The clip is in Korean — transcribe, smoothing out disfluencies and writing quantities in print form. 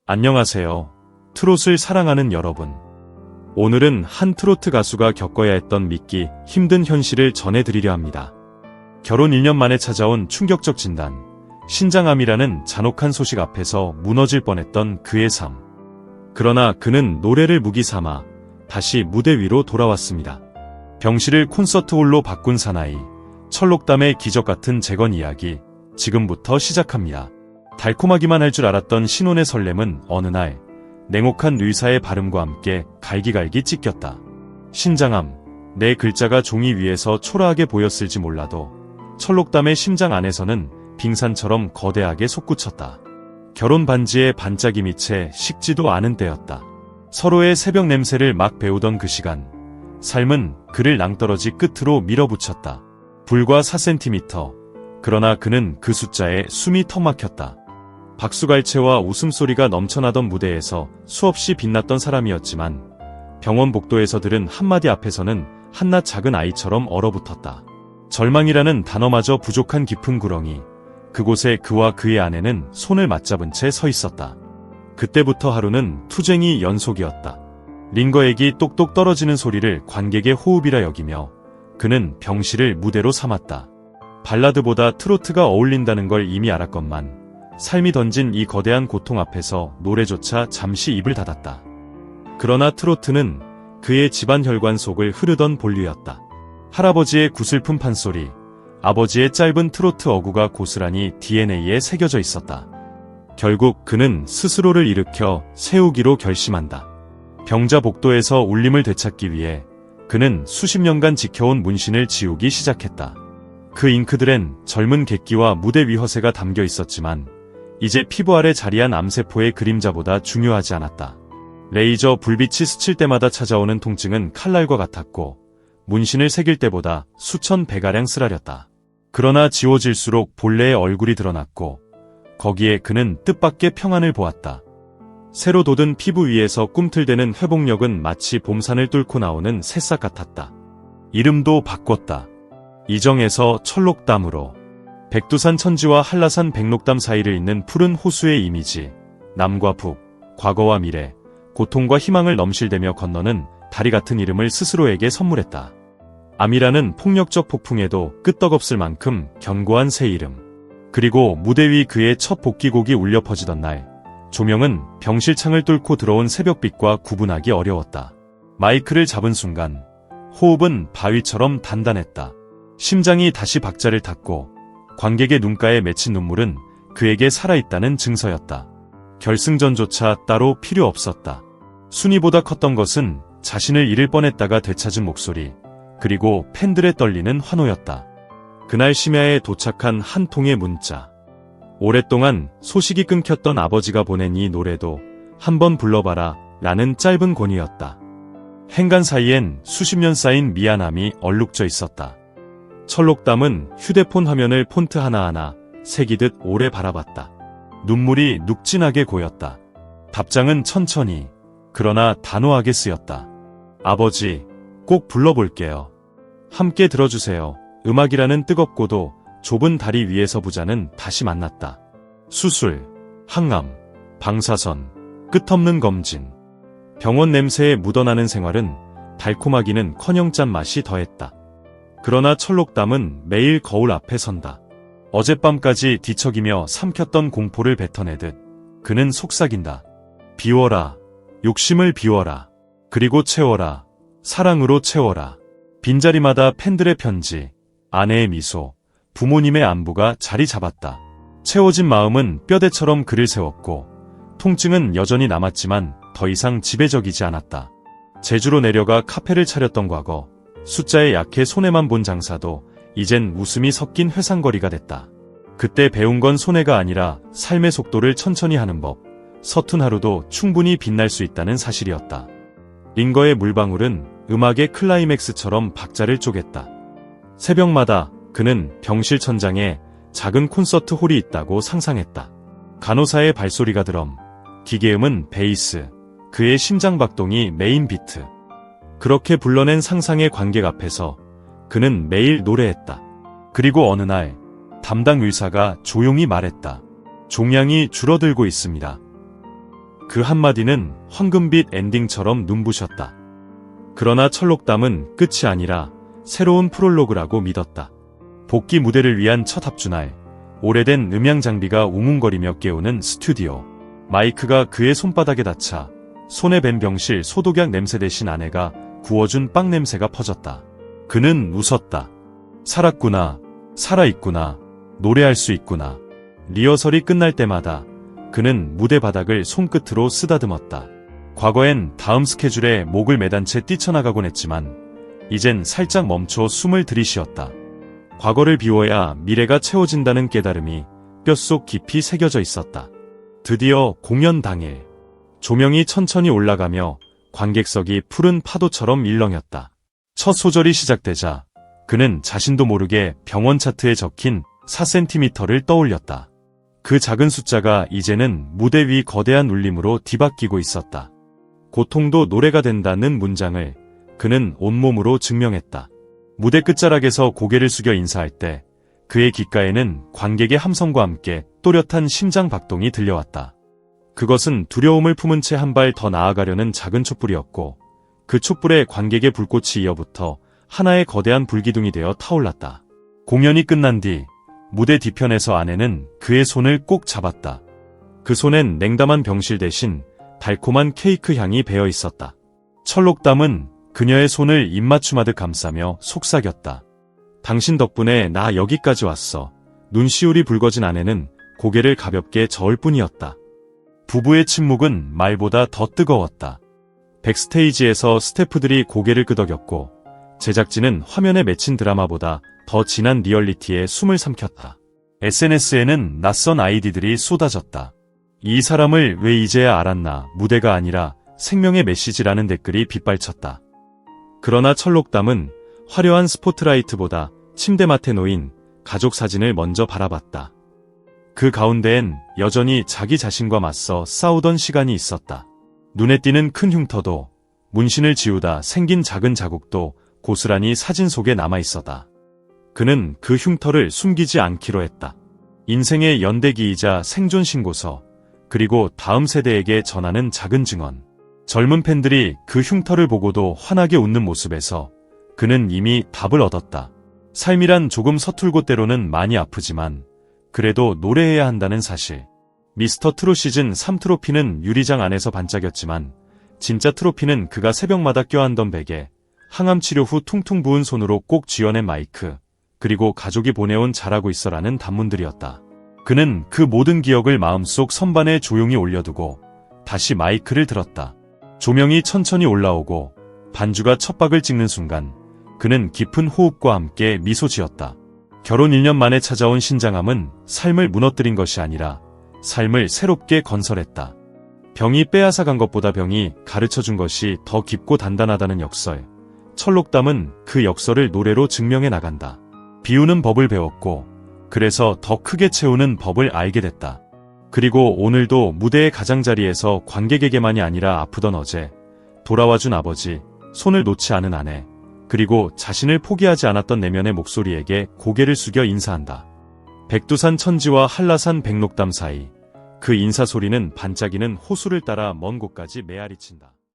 안녕하세요. 트롯을 사랑하는 여러분. 오늘은 한 트로트 가수가 겪어야 했던 믿기 힘든 현실을 전해드리려 합니다. 결혼 1년 만에 찾아온 충격적 진단, 신장암이라는 잔혹한 소식 앞에서 무너질 뻔했던 그의 삶. 그러나 그는 노래를 무기 삼아 다시 무대 위로 돌아왔습니다. 병실을 콘서트홀로 바꾼 사나이, 철록담의 기적 같은 재건 이야기, 지금부터 시작합니다. 달콤하기만 할 줄 알았던 신혼의 설렘은 어느 날 냉혹한 의사의 발음과 함께 갈기갈기 찢겼다. 신장암, 내 글자가 종이 위에서 초라하게 보였을지 몰라도 철록담의 심장 안에서는 빙산처럼 거대하게 솟구쳤다. 결혼 반지에 반짝임이 채 식지도 않은 때였다. 서로의 새벽 냄새를 막 배우던 그 시간, 삶은 그를 낭떠러지 끝으로 밀어붙였다. 불과 4cm. 그러나 그는 그 숫자에 숨이 턱 막혔다. 박수갈채와 웃음소리가 넘쳐나던 무대에서 수없이 빛났던 사람이었지만 병원 복도에서 들은 한마디 앞에서는 한낱 작은 아이처럼 얼어붙었다. 절망이라는 단어마저 부족한 깊은 구렁이, 그곳에 그와 그의 아내는 손을 맞잡은 채 서 있었다. 그때부터 하루는 투쟁이 연속이었다. 링거액이 똑똑 떨어지는 소리를 관객의 호흡이라 여기며 그는 병실을 무대로 삼았다. 발라드보다 트로트가 어울린다는 걸 이미 알았건만 삶이 던진 이 거대한 고통 앞에서 노래조차 잠시 입을 닫았다. 그러나 트로트는 그의 집안 혈관 속을 흐르던 본류였다. 할아버지의 구슬픈 판소리, 아버지의 짧은 트로트 어구가 고스란히 DNA에 새겨져 있었다. 결국 그는 스스로를 일으켜 세우기로 결심한다. 병자 복도에서 울림을 되찾기 위해 그는 수십 년간 지켜온 문신을 지우기 시작했다. 그 잉크들엔 젊은 객기와 무대 위허세가 담겨 있었지만 이제 피부 아래 자리한 암세포의 그림자보다 중요하지 않았다. 레이저 불빛이 스칠 때마다 찾아오는 통증은 칼날과 같았고 문신을 새길 때보다 수천 배가량 쓰라렸다. 그러나 지워질수록 본래의 얼굴이 드러났고 거기에 그는 뜻밖의 평안을 보았다. 새로 돋은 피부 위에서 꿈틀대는 회복력은 마치 봄산을 뚫고 나오는 새싹 같았다. 이름도 바꿨다. 이정에서 철록담으로. 백두산 천지와 한라산 백록담 사이를 잇는 푸른 호수의 이미지, 남과 북, 과거와 미래, 고통과 희망을 넘실대며 건너는 다리 같은 이름을 스스로에게 선물했다. 암이라는 폭력적 폭풍에도 끄떡없을 만큼 견고한 새 이름. 그리고 무대 위 그의 첫 복귀곡이 울려 퍼지던 날, 조명은 병실 창을 뚫고 들어온 새벽빛과 구분하기 어려웠다. 마이크를 잡은 순간 호흡은 바위처럼 단단했다. 심장이 다시 박자를 탔고 관객의 눈가에 맺힌 눈물은 그에게 살아있다는 증서였다. 결승전조차 따로 필요 없었다. 순위보다 컸던 것은 자신을 잃을 뻔했다가 되찾은 목소리, 그리고 팬들의 떨리는 환호였다. 그날 심야에 도착한 한 통의 문자. 오랫동안 소식이 끊겼던 아버지가 보낸 이 노래도 한번 불러봐라 라는 짧은 권유였다. 행간 사이엔 수십 년 쌓인 미안함이 얼룩져 있었다. 철록담은 휴대폰 화면을 폰트 하나하나 새기듯 오래 바라봤다. 눈물이 눅진하게 고였다. 답장은 천천히, 그러나 단호하게 쓰였다. 아버지, 꼭 불러볼게요. 함께 들어주세요. 음악이라는 뜨겁고도 좁은 다리 위에서 부자는 다시 만났다. 수술, 항암, 방사선, 끝없는 검진. 병원 냄새에 묻어나는 생활은 달콤하기는커녕 짠 맛이 더했다. 그러나 철록담은 매일 거울 앞에 선다. 어젯밤까지 뒤척이며 삼켰던 공포를 뱉어내듯 그는 속삭인다. 비워라. 욕심을 비워라. 그리고 채워라. 사랑으로 채워라. 빈자리마다 팬들의 편지, 아내의 미소, 부모님의 안부가 자리 잡았다. 채워진 마음은 뼈대처럼 글을 세웠고 통증은 여전히 남았지만 더 이상 지배적이지 않았다. 제주로 내려가 카페를 차렸던 과거, 숫자에 약해 손해만 본 장사도 이젠 웃음이 섞인 회상거리가 됐다. 그때 배운 건 손해가 아니라 삶의 속도를 천천히 하는 법, 서툰 하루도 충분히 빛날 수 있다는 사실이었다. 링거의 물방울은 음악의 클라이맥스처럼 박자를 쪼갰다. 새벽마다 그는 병실 천장에 작은 콘서트 홀이 있다고 상상했다. 간호사의 발소리가 드럼, 기계음은 베이스, 그의 심장박동이 메인 비트. 그렇게 불러낸 상상의 관객 앞에서 그는 매일 노래했다. 그리고 어느 날 담당 의사가 조용히 말했다. 종양이 줄어들고 있습니다. 그 한마디는 황금빛 엔딩처럼 눈부셨다. 그러나 철록담은 끝이 아니라 새로운 프롤로그라고 믿었다. 복귀 무대를 위한 첫 합주날, 오래된 음향 장비가 웅웅거리며 깨우는 스튜디오. 마이크가 그의 손바닥에 닿자 손에 밴 병실 소독약 냄새 대신 아내가 구워준 빵 냄새가 퍼졌다. 그는 웃었다. 살았구나, 살아있구나, 노래할 수 있구나. 리허설이 끝날 때마다 그는 무대 바닥을 손끝으로 쓰다듬었다. 과거엔 다음 스케줄에 목을 매단 채 뛰쳐나가곤 했지만 이젠 살짝 멈춰 숨을 들이쉬었다. 과거를 비워야 미래가 채워진다는 깨달음이 뼛속 깊이 새겨져 있었다. 드디어 공연 당일, 조명이 천천히 올라가며 관객석이 푸른 파도처럼 일렁였다. 첫 소절이 시작되자 그는 자신도 모르게 병원 차트에 적힌 4cm를 떠올렸다. 그 작은 숫자가 이제는 무대 위 거대한 울림으로 뒤바뀌고 있었다. 고통도 노래가 된다는 문장을 그는 온몸으로 증명했다. 무대 끝자락에서 고개를 숙여 인사할 때 그의 귓가에는 관객의 함성과 함께 또렷한 심장 박동이 들려왔다. 그것은 두려움을 품은 채 한 발 더 나아가려는 작은 촛불이었고 그 촛불에 관객의 불꽃이 이어붙어 하나의 거대한 불기둥이 되어 타올랐다. 공연이 끝난 뒤 무대 뒤편에서 아내는 그의 손을 꼭 잡았다. 그 손엔 냉담한 병실 대신 달콤한 케이크 향이 배어 있었다. 철록담은 그녀의 손을 입맞춤하듯 감싸며 속삭였다. 당신 덕분에 나 여기까지 왔어. 눈시울이 붉어진 아내는 고개를 가볍게 저을 뿐이었다. 부부의 침묵은 말보다 더 뜨거웠다. 백스테이지에서 스태프들이 고개를 끄덕였고 제작진은 화면에 맺힌 드라마보다 더 진한 리얼리티에 숨을 삼켰다. SNS에는 낯선 아이디들이 쏟아졌다. 이 사람을 왜 이제야 알았나, 무대가 아니라 생명의 메시지라는 댓글이 빗발쳤다. 그러나 철록담은 화려한 스포트라이트보다 침대맡에 놓인 가족 사진을 먼저 바라봤다. 그 가운데엔 여전히 자기 자신과 맞서 싸우던 시간이 있었다. 눈에 띄는 큰 흉터도, 문신을 지우다 생긴 작은 자국도 고스란히 사진 속에 남아있었다. 그는 그 흉터를 숨기지 않기로 했다. 인생의 연대기이자 생존 신고서, 그리고 다음 세대에게 전하는 작은 증언. 젊은 팬들이 그 흉터를 보고도 환하게 웃는 모습에서 그는 이미 답을 얻었다. 삶이란 조금 서툴고 때로는 많이 아프지만 그래도 노래해야 한다는 사실. 미스터 트롯 시즌 3 트로피는 유리장 안에서 반짝였지만 진짜 트로피는 그가 새벽마다 껴안던 베개, 항암 치료 후 퉁퉁 부은 손으로 꼭 쥐어낸 마이크, 그리고 가족이 보내온 잘하고 있어라는 단문들이었다. 그는 그 모든 기억을 마음속 선반에 조용히 올려두고 다시 마이크를 들었다. 조명이 천천히 올라오고 반주가 첫 박을 찍는 순간 그는 깊은 호흡과 함께 미소 지었다. 결혼 1년 만에 찾아온 신장암은 삶을 무너뜨린 것이 아니라 삶을 새롭게 건설했다. 병이 빼앗아 간 것보다 병이 가르쳐준 것이 더 깊고 단단하다는 역설. 철록담은 그 역설을 노래로 증명해 나간다. 비우는 법을 배웠고 그래서 더 크게 채우는 법을 알게 됐다. 그리고 오늘도 무대의 가장자리에서 관객에게만이 아니라 아프던 어제, 돌아와준 아버지, 손을 놓지 않은 아내, 그리고 자신을 포기하지 않았던 내면의 목소리에게 고개를 숙여 인사한다. 백두산 천지와 한라산 백록담 사이 그 인사 소리는 반짝이는 호수를 따라 먼 곳까지 메아리친다.